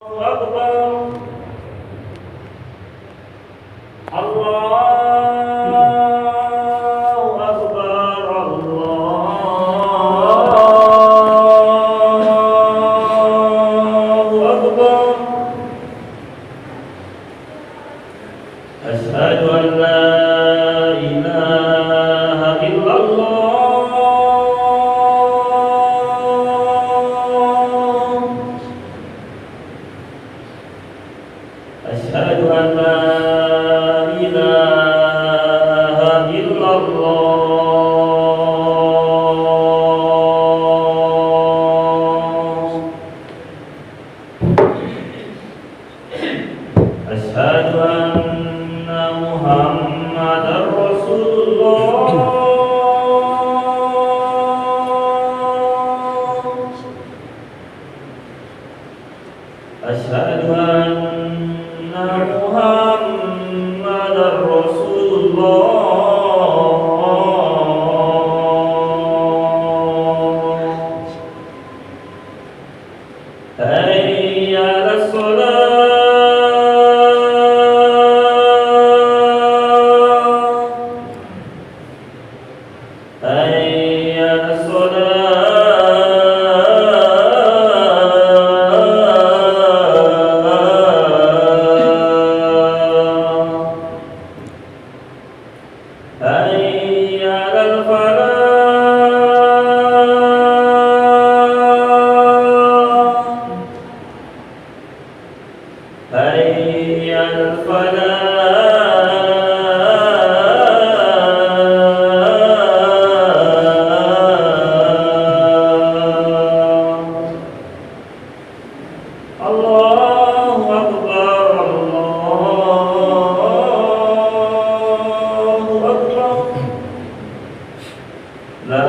أكبر. الله أكبر. الله أكبر. أشهد أن لا إله إلا الله. أشهد أن لا إله إلا الله. أشهد أن محمدا رسول الله. أشهد أن محمدا رسول الله. حي على الصلاة. حي على الصلاة. حي على الفلاح. حي على الفلاح. الله أكبر. الله أكبر. لا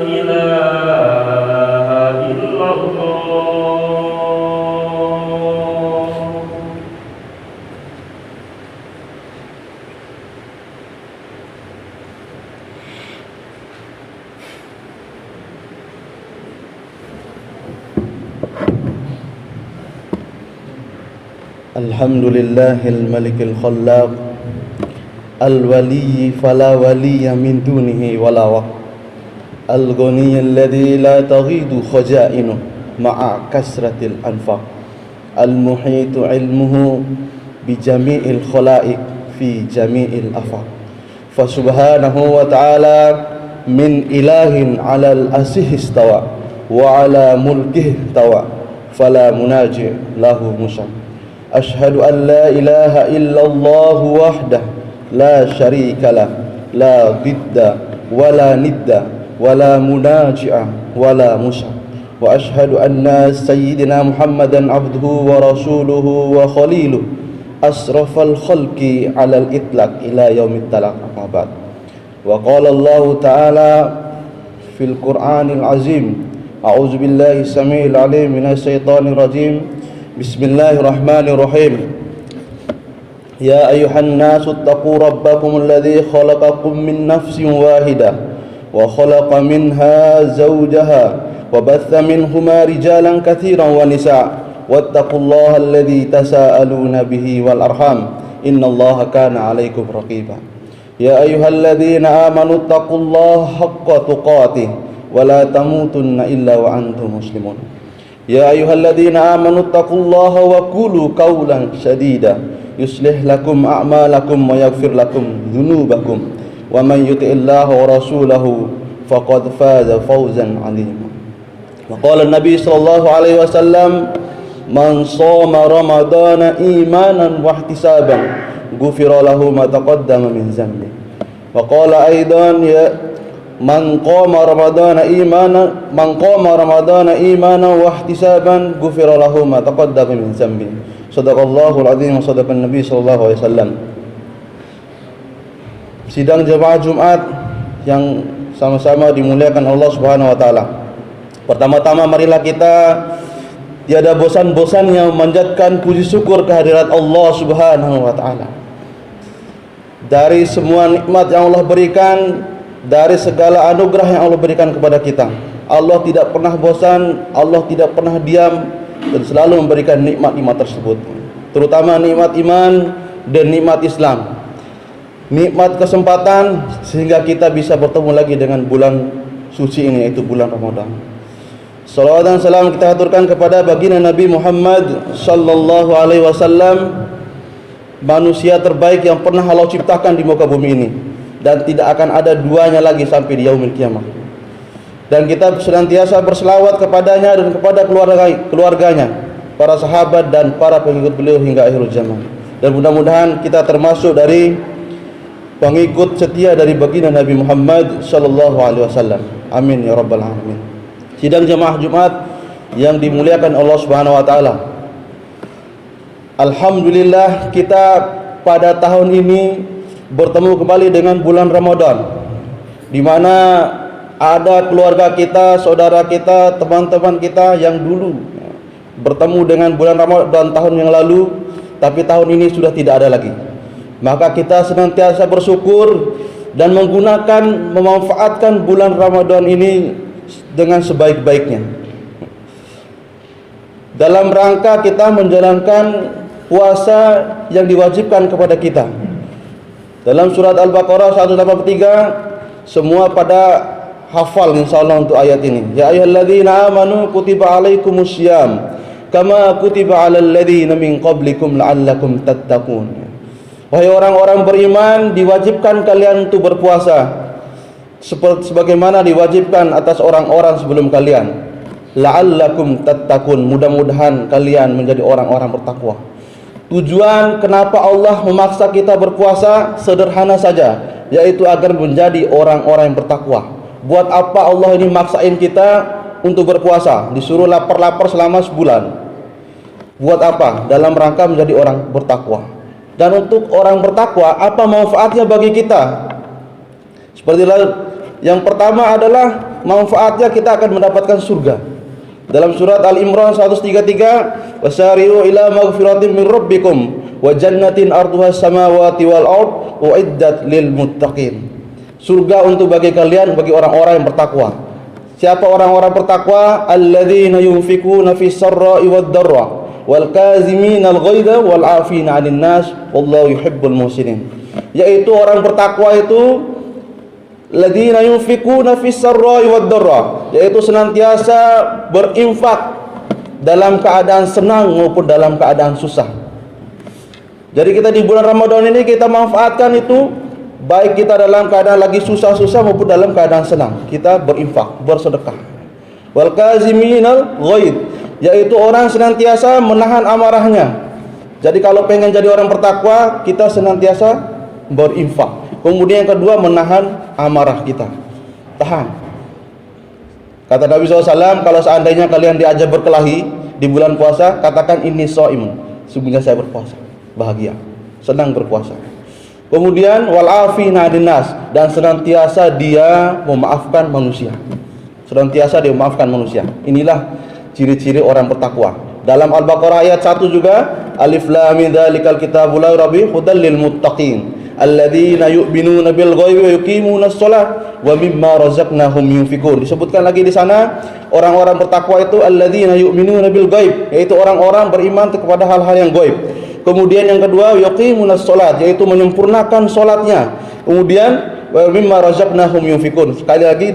إله إلا الله. الحمد لله الملك الخلاق الولي فلا ولي من دونه ولا وقت الغني الذي لا تغيض خزائنه مع كثرة الأنفاق المحيط علمه بجميع الخلائق في جميع الآفاق فسبحانه وتعالى من إله على الأسه استوى وعلى ملكه توى فلا مناجي له مشى أشهد أن لا إله إلا الله وحده لا شريك له لا ضد ولا ند ولا مناجع ولا مشى وأشهد أن سيدنا محمدا عبده ورسوله وخليله أشرف الخلق على الإطلاق إلى يوم التلاق. أما بعد وقال الله تعالى في القرآن العظيم أعوذ بالله السميع العليم من الشيطان الرجيم بسم الله الرحمن الرحيم يا أيها الناس اتقوا ربكم الذي خلقكم من نفس واحدة وخلق منها زوجها وبث منهما رجالا كثيرا ونساء واتقوا الله الذي تساءلون به والأرحام إن الله كان عليكم رقيبا يا أيها الذين آمنوا اتقوا الله حق تقاته ولا تموتن إلا وأنتم مسلمون يا أيها الذين آمنوا اتقوا الله وقولوا قولا سديدا يصلح لكم أعمالكم ويغفر لكم ذنوبكم ومن يطع الله ورسوله فقد فاز فوزا عظيما وقال النبي صلى الله عليه وسلم من صام رمضان إيمانا واحتسابا غفر له ما تقدم من ذنبه وقال أيضا من قام رمضان إيمانا واحتسابا غفر له ما تقدم من ذنبه Sadaqallahul azim wa sadaqan Nabi sallallahu alaihi wasallam. Sidang jemaah Jumat yang sama-sama dimuliakan Allah Subhanahu wa taala. Pertama-tama marilah kita tiada bosan-bosannya memanjatkan puji syukur kehadirat Allah Subhanahu wa taala. Dari semua nikmat yang Allah berikan, dari segala anugerah yang Allah berikan kepada kita, Allah tidak pernah bosan, Allah tidak pernah diam dan selalu memberikan nikmat-nikmat tersebut, terutama nikmat iman dan nikmat Islam, nikmat kesempatan sehingga kita bisa bertemu lagi dengan bulan suci ini, yaitu bulan Ramadan. Salawat dan salam kita aturkan kepada baginda Nabi Muhammad sallallahu alaihi wasallam, manusia terbaik yang pernah Allah ciptakan di muka bumi ini, dan tidak akan ada duanya lagi sampai di yaumil kiamah. Dan kita senantiasa berselawat kepadanya dan kepada keluarganya, para sahabat dan para pengikut beliau hingga akhir zaman. Dan mudah-mudahan kita termasuk dari pengikut setia dari baginda Nabi Muhammad sallallahu alaihi wasallam. Amin ya rabbal alamin. Sidang jemaah Jumat yang dimuliakan Allah Subhanahu wa taala. Alhamdulillah, kita pada tahun ini bertemu kembali dengan bulan Ramadan, di mana ada keluarga kita, saudara kita, teman-teman kita yang dulu bertemu dengan bulan Ramadan tahun yang lalu, tapi tahun ini sudah tidak ada lagi. Maka kita senantiasa bersyukur dan memanfaatkan bulan Ramadan ini dengan sebaik-baiknya, dalam rangka kita menjalankan puasa yang diwajibkan kepada kita. Dalam surat Al-Baqarah 183, semua pada hafal insyaallah untuk ayat ini. Ya ayyuhalladzina amanu kutiba alaikumusiyam kama kutiba alal ladzina min qablikum la'allakum tattaqun. Wahai orang-orang beriman, diwajibkan kalian untuk berpuasa sebagaimana diwajibkan atas orang-orang sebelum kalian. La'allakum tattaqun, mudah-mudahan kalian menjadi orang-orang bertakwa. Tujuan kenapa Allah memaksa kita berpuasa sederhana saja, yaitu agar menjadi orang-orang yang bertakwa. Buat apa Allah ini maksain kita untuk berpuasa, disuruh lapar-lapar selama sebulan? Buat apa? Dalam rangka menjadi orang bertakwa. Dan untuk orang bertakwa, apa manfaatnya bagi kita? Seperti yang pertama adalah manfaatnya kita akan mendapatkan surga. Dalam surat Al-Imran 133, wasari'u ila maghfiratin min rabbikum wa jannatin arduha samawati wal ard uiddat lil muttaqin. Surga untuk bagi kalian, bagi orang-orang yang bertakwa. Siapa orang-orang bertakwa? Alladzina yunfikuna fis sarra'i wad dharra wal kaziminal ghaidha wal 'afina 'anil nas wallahu yuhibbul muhsinin. Yaitu orang bertakwa itu alladzina yunfikuna fis sarra'i wad dharra, yaitu senantiasa berinfak dalam keadaan senang maupun dalam keadaan susah. Jadi kita di bulan Ramadan ini kita manfaatkan itu, baik kita dalam keadaan lagi susah-susah maupun dalam keadaan senang, kita berinfak, bersedekah. Wal kaziminal ghaid, yaitu orang senantiasa menahan amarahnya. Jadi kalau pengen jadi orang bertakwa, kita senantiasa berinfak. Kemudian yang kedua, menahan amarah kita, tahan. Kata Nabi SAW, kalau seandainya kalian diajak berkelahi di bulan puasa, katakan ini shaimun, sesungguhnya saya berpuasa, bahagia, senang berpuasa. Kemudian wal afina 'anil nas, dan senantiasa dia memaafkan manusia. Senantiasa dia memaafkan manusia. Inilah ciri-ciri orang bertakwa. Dalam Al-Baqarah ayat 1 juga, alif lam mim dzalikal kitabul la raiba fihi hudal lil muttaqin alladzina yu'minuna bil ghaibi wa yuqimunas shalah wa mimma razaqnahum yunfikun. Disebutkan lagi di sana, orang-orang bertakwa itu alladzina yu'minuna bil ghaib, yaitu orang-orang beriman kepada hal-hal yang gaib. Kemudian yang kedua, yuqimunas shalat, yaitu menyempurnakan salatnya. Kemudian wa mimma razaqnahum yunfikun, sekali lagi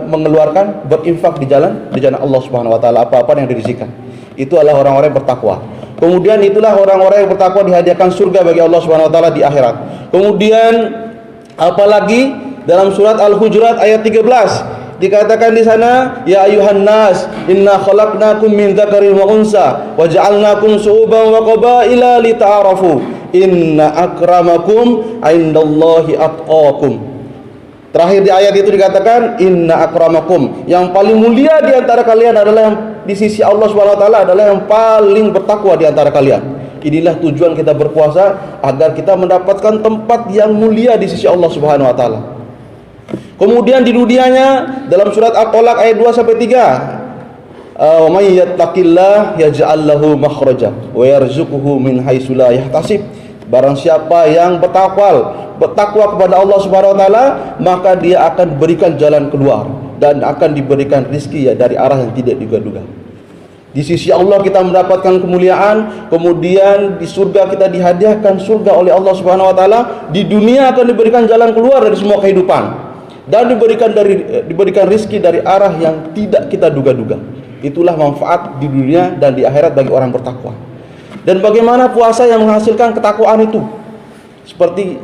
mengeluarkan, berinfak di jalan Allah Subhanahu wa taala, apa-apa yang dirizkikan. Itu adalah orang-orang yang bertakwa. Kemudian itulah orang-orang yang bertakwa dihadiahkan surga bagi Allah Subhanahu wa taala di akhirat. Kemudian apalagi dalam surat Al-Hujurat ayat 13 dikatakan di sana, ya ayuhan nas inna khalaqnakum min dzakarin wa unsa wa ja'alnakum syu'uban wa qabaila lita'arafu inna akramakum 'indallahi atqakum. Terakhir di ayat itu dikatakan inna akramakum, yang paling mulia di antara kalian adalah yang di sisi Allah Subhanahu wa taala adalah yang paling bertakwa di antara kalian. Inilah tujuan kita berpuasa, agar kita mendapatkan tempat yang mulia di sisi Allah Subhanahu wa taala. Kemudian di dunianya dalam surat At-Talaq ayat 2 sampai 3, wa may yattaqillah yaj'al lahu makhraja wa yarzuquhu min haitsu la yahtasib. Barang siapa yang bertakwa kepada Allah Subhanahu wa taala, maka dia akan berikan jalan keluar dan akan diberikan rizki ya dari arah yang tidak diduga-duga. Di sisi Allah kita mendapatkan kemuliaan, kemudian di surga kita dihadiahkan surga oleh Allah Subhanahu wa taala, di dunia akan diberikan jalan keluar dari semua kehidupan dan diberikan rizki dari arah yang tidak kita duga-duga. Itulah manfaat di dunia dan di akhirat bagi orang bertakwa. Dan bagaimana puasa yang menghasilkan ketakwaan itu? Seperti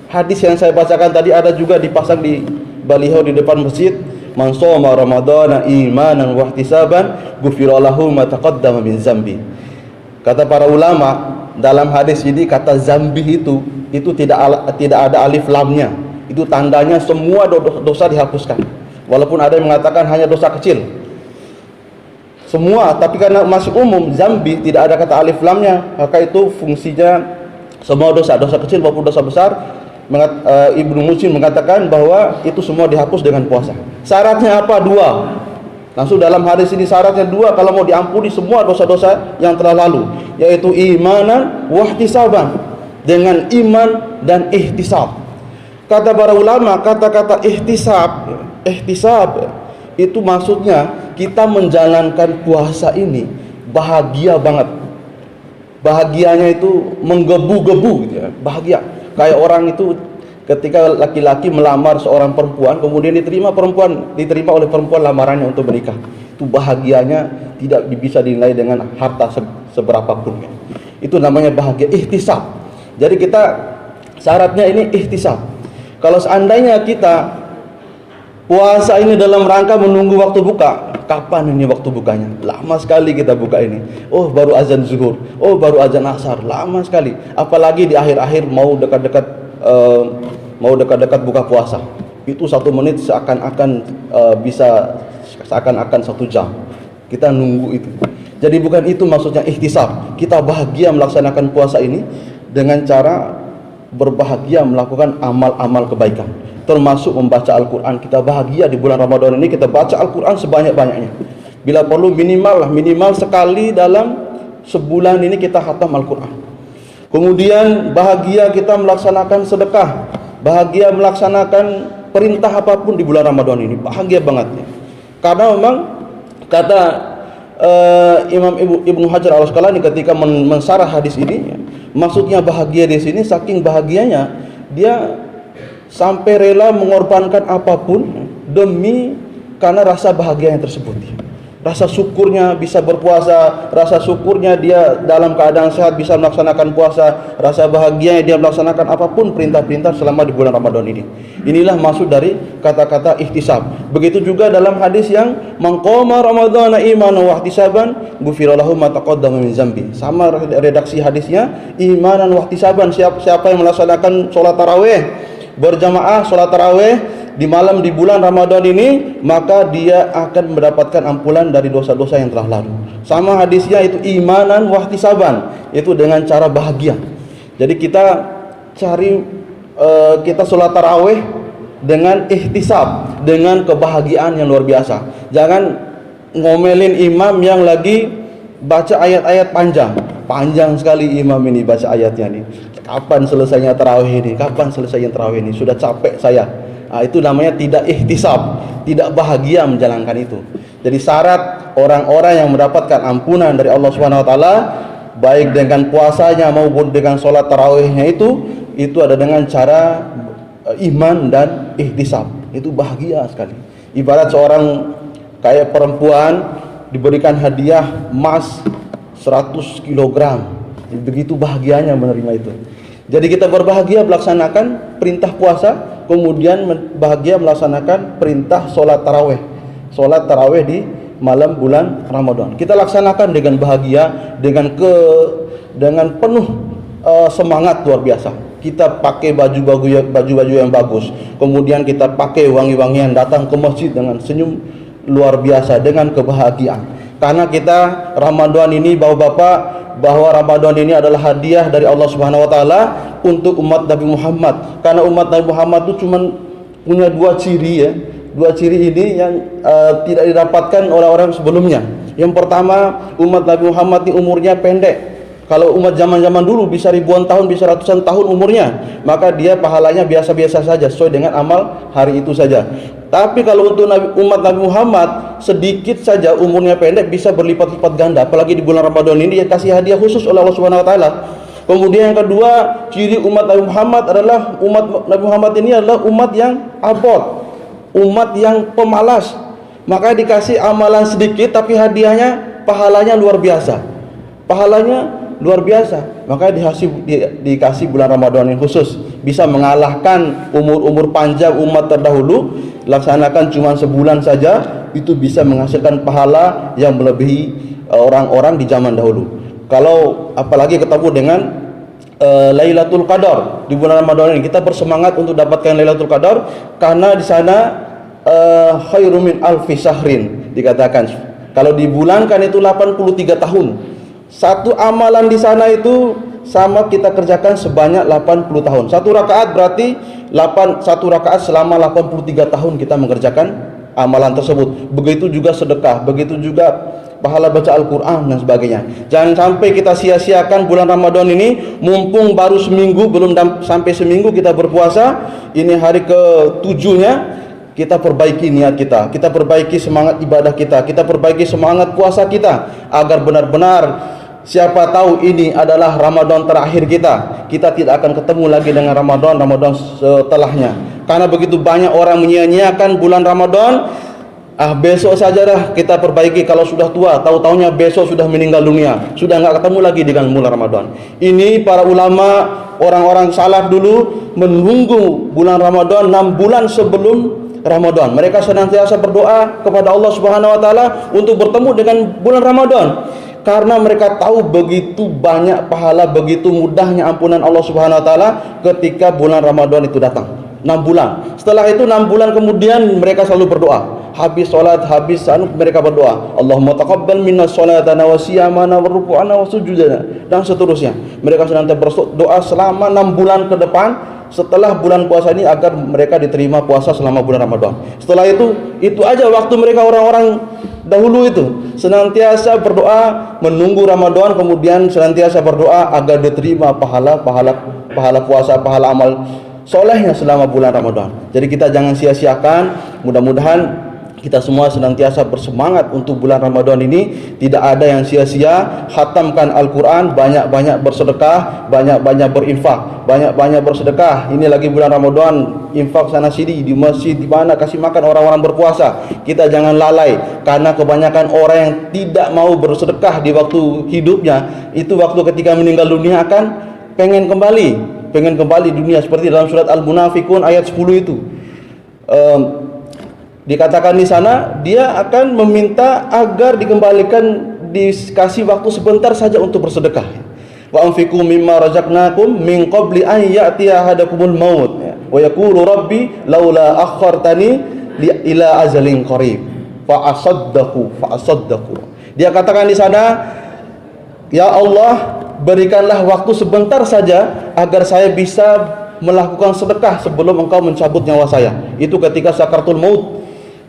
hadis yang saya bacakan tadi, ada juga dipasang di baliho di depan masjid, man shoma ramadhana imanan wa ihtisaban ghufira lahu ma taqaddama min zambi. Kata para ulama, dalam hadis ini kata zambi itu tidak ada alif lamnya. Itu tandanya semua dosa dihapuskan. Walaupun ada yang mengatakan hanya dosa kecil. Semua, tapi karena masih umum zambi tidak ada kata alif lamnya, maka itu fungsinya semua dosa kecil maupun dosa besar. Ibnu Muslim mengatakan bahwa itu semua dihapus dengan puasa. Syaratnya apa? 2. Langsung dalam hadis ini syaratnya 2 kalau mau diampuni semua dosa-dosa yang telah lalu, yaitu imanan wa ihtisaban, dengan iman dan ihtisab. Kata para ulama, kata-kata ihtisab itu maksudnya kita menjalankan puasa ini bahagia banget. Bahagianya itu menggebu-gebu gitu ya, bahagia. Kayak orang itu ketika laki-laki melamar seorang perempuan, kemudian diterima oleh perempuan lamarannya untuk menikah. Itu bahagianya tidak bisa dinilai dengan harta seberapapun. Itu namanya bahagia ihtisab. Jadi kita syaratnya ini ihtisab. Kalau seandainya kita puasa ini dalam rangka menunggu waktu buka, kapan ini waktu bukanya? Lama sekali kita buka ini. Oh, baru azan zuhur. Oh, baru azan asar. Lama sekali. Apalagi di akhir-akhir mau dekat-dekat buka puasa. Itu 1 menit seakan-akan 1 jam. Kita nunggu itu. Jadi bukan itu maksudnya ihtisab. Kita bahagia melaksanakan puasa ini dengan cara berbahagia melakukan amal-amal kebaikan, termasuk membaca Al-Quran. Kita bahagia di bulan Ramadan ini kita baca Al-Quran sebanyak-banyaknya. Bila perlu minimal sekali dalam sebulan ini kita khatam Al-Quran. Kemudian bahagia kita melaksanakan sedekah, bahagia melaksanakan perintah apapun di bulan Ramadan ini, bahagia banget ya. Karena memang kata Imam Ibnu Hajar Al-Asqalani ketika mensarah hadis ini, maksudnya bahagia di sini saking bahagianya dia sampai rela mengorbankan apapun demi karena rasa bahagia yang tersebut. Rasa syukurnya bisa berpuasa, rasa syukurnya dia dalam keadaan sehat bisa melaksanakan puasa, rasa bahagianya dia melaksanakan apapun perintah-perintah selama di bulan Ramadan ini. Inilah maksud dari kata-kata ihtisab. Begitu juga dalam hadis yang man qama ramadhana imanan wa ihtisaban ghufira lahu ma taqaddama min zambi. Sama redaksi hadisnya, imanan wa ihtisaban, siapa yang melaksanakan salat tarawih berjamaah, salat tarawih di malam di bulan Ramadan ini, maka dia akan mendapatkan ampunan dari dosa-dosa yang telah lalu. Sama hadisnya itu imanan wa ihtisaban, itu dengan cara bahagia. Jadi kita salat tarawih dengan ihtisab, dengan kebahagiaan yang luar biasa. Jangan ngomelin imam yang lagi baca ayat-ayat panjang sekali imam ini baca ayatnya nih. Kapan selesainya tarawih ini? Kapan selesainya tarawih ini? Sudah capek saya. Itu namanya tidak ihtisab, tidak bahagia menjalankan itu. Jadi syarat orang-orang yang mendapatkan ampunan dari Allah Subhanahu wa taala baik dengan puasanya maupun dengan sholat tarawihnya itu ada dengan cara iman dan ihtisab. Itu bahagia sekali. Ibarat seorang kayak perempuan diberikan hadiah emas 100 kg. Begitu bahagianya menerima itu. Jadi kita berbahagia melaksanakan perintah puasa, kemudian bahagia melaksanakan perintah sholat tarawih di malam bulan Ramadan. Kita laksanakan dengan bahagia, dengan penuh semangat luar biasa. Kita pakai baju-baju yang bagus, kemudian kita pakai wangi-wangian, datang ke masjid dengan senyum luar biasa, dengan kebahagiaan. Karena kita Ramadan ini, bapak-bapak, bahwa Ramadan ini adalah hadiah dari Allah Subhanahu wa taala untuk umat Nabi Muhammad. Karena umat Nabi Muhammad itu cuma punya 2 ciri ya. 2 ciri ini yang tidak didapatkan oleh orang sebelumnya. Yang pertama, umat Nabi Muhammad ini umurnya pendek. Kalau umat zaman-zaman dulu bisa ribuan tahun, bisa ratusan tahun umurnya, maka dia pahalanya biasa-biasa saja sesuai dengan amal hari itu saja. Tapi kalau untuk umat Nabi Muhammad sedikit saja umurnya pendek bisa berlipat-lipat ganda, apalagi di bulan Ramadan ini dia kasih hadiah khusus oleh Allah Subhanahu wa taala. Kemudian yang kedua, ciri umat Nabi Muhammad adalah umat Nabi Muhammad ini adalah umat yang abot, umat yang pemalas. Maka dikasih amalan sedikit tapi hadiahnya pahalanya luar biasa. Pahalanya luar biasa. Maka dikasih bulan Ramadan yang khusus, bisa mengalahkan umur-umur panjang umat terdahulu. Laksanakan cuma sebulan saja itu bisa menghasilkan pahala yang melebihi orang-orang di zaman dahulu. Kalau apalagi ketemu dengan Lailatul Qadar di bulan Ramadan ini, kita bersemangat untuk dapatkan Lailatul Qadar karena di sana khairum min alfi syahrin dikatakan. Kalau dibulankan itu 83 tahun. Satu amalan di sana itu sama kita kerjakan sebanyak 80 tahun. Satu rakaat berarti satu rakaat selama 83 tahun kita mengerjakan amalan tersebut. Begitu juga sedekah, begitu juga pahala baca Al-Quran dan sebagainya. Jangan sampai kita sia-siakan bulan Ramadan ini, mumpung baru seminggu, belum sampai seminggu kita berpuasa. Ini hari ke-7-nya, kita perbaiki niat kita, kita perbaiki semangat ibadah kita perbaiki semangat puasa kita, agar benar-benar siapa tahu ini adalah Ramadan terakhir kita tidak akan ketemu lagi dengan Ramadan setelahnya. Karena begitu banyak orang menyia-nyiakan bulan Ramadan. Besok saja dah kita perbaiki, kalau sudah tua tahu-taunya besok sudah meninggal dunia, sudah nggak ketemu lagi dengan bulan Ramadan. Ini para ulama, orang-orang salaf dulu menunggu bulan Ramadan 6 bulan sebelum Ramadan. Mereka senantiasa berdoa kepada Allah Subhanahu wa taala untuk bertemu dengan bulan Ramadan. Karena mereka tahu begitu banyak pahala, begitu mudahnya ampunan Allah Subhanahu wa taala ketika bulan Ramadan itu datang. 6 bulan. Setelah itu 6 bulan kemudian mereka selalu berdoa. Habis salat, habis mereka berdoa, Allahumma taqabbal minna salatana wa siyamana wa ruku'ana wa sujudana, dan seterusnya. Mereka senantiasa berdoa selama 6 bulan ke depan setelah bulan puasa ini agar mereka diterima puasa selama bulan Ramadan. Setelah itu aja waktu mereka, orang-orang dahulu itu senantiasa berdoa menunggu Ramadan, kemudian senantiasa berdoa agar diterima pahala puasa, pahala amal solehnya selama bulan Ramadan. Jadi kita jangan sia-siakan. Mudah-mudahan kita semua senantiasa bersemangat untuk bulan Ramadan ini. Tidak ada yang sia-sia. Khatamkan Al-Quran, banyak-banyak bersedekah, banyak-banyak berinfak, banyak-banyak bersedekah. Ini lagi bulan Ramadan, infak sana sini di masjid, di mana kasih makan orang-orang berpuasa. Kita jangan lalai, karena kebanyakan orang yang tidak mau bersedekah di waktu hidupnya, itu waktu ketika meninggal dunia akan pengen kembali dunia, seperti dalam surat Al-Munafikun ayat 10 itu. Dikatakan di sana dia akan meminta agar dikembalikan, dikasih waktu sebentar saja untuk bersedekah. Wa anfiqu mimma razaqnakum min qabli an ya'tiya ahadakumul maut wa yaqulu rabbi laula akhartani ila ajalin qarib fa asaddaqu. Dia katakan di sana, ya Allah, berikanlah waktu sebentar saja agar saya bisa melakukan sedekah sebelum engkau mencabut nyawa saya. Itu ketika sakaratul maut.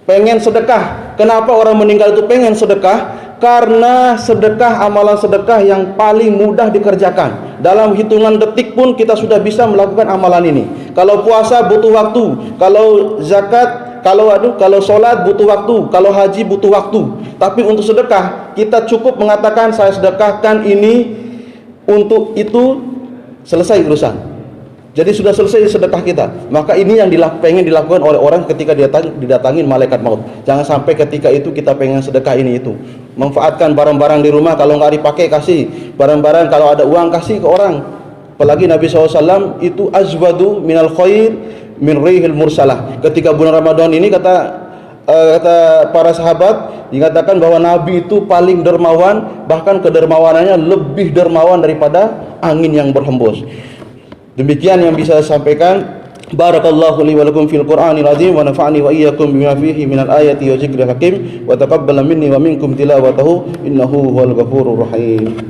Pengen sedekah. Kenapa orang meninggal itu pengen sedekah? Karena sedekah, amalan sedekah yang paling mudah dikerjakan. Dalam hitungan detik pun kita sudah bisa melakukan amalan ini. Kalau puasa butuh waktu, kalau zakat, kalau sholat butuh waktu, kalau haji butuh waktu. Tapi untuk sedekah kita cukup mengatakan saya sedekahkan ini untuk itu, selesai urusan. Jadi sudah selesai sedekah kita. Maka ini yang pengen dilakukan oleh orang ketika didatangin malaikat maut. Jangan sampai ketika itu kita pengen sedekah ini itu. Manfaatkan barang-barang di rumah, kalau nggak dipakai kasih. Barang-barang kalau ada uang kasih ke orang. Apalagi Nabi SAW itu azwadu minal khair min rihil mursalah. Ketika bulan Ramadan ini kata para sahabat, dikatakan bahwa Nabi itu paling dermawan, bahkan kedermawanannya lebih dermawan daripada angin yang berhembus. Demikian yang bisa saya sampaikan. Barakallahu li wa lakum fil Qur'anil azim wa nafa'ani wa iyyakum bima fihi minal ayati wa dzikril hakim wa taqabbala minni wa minkum tilawatahu innahu huwal ghafurur rahim.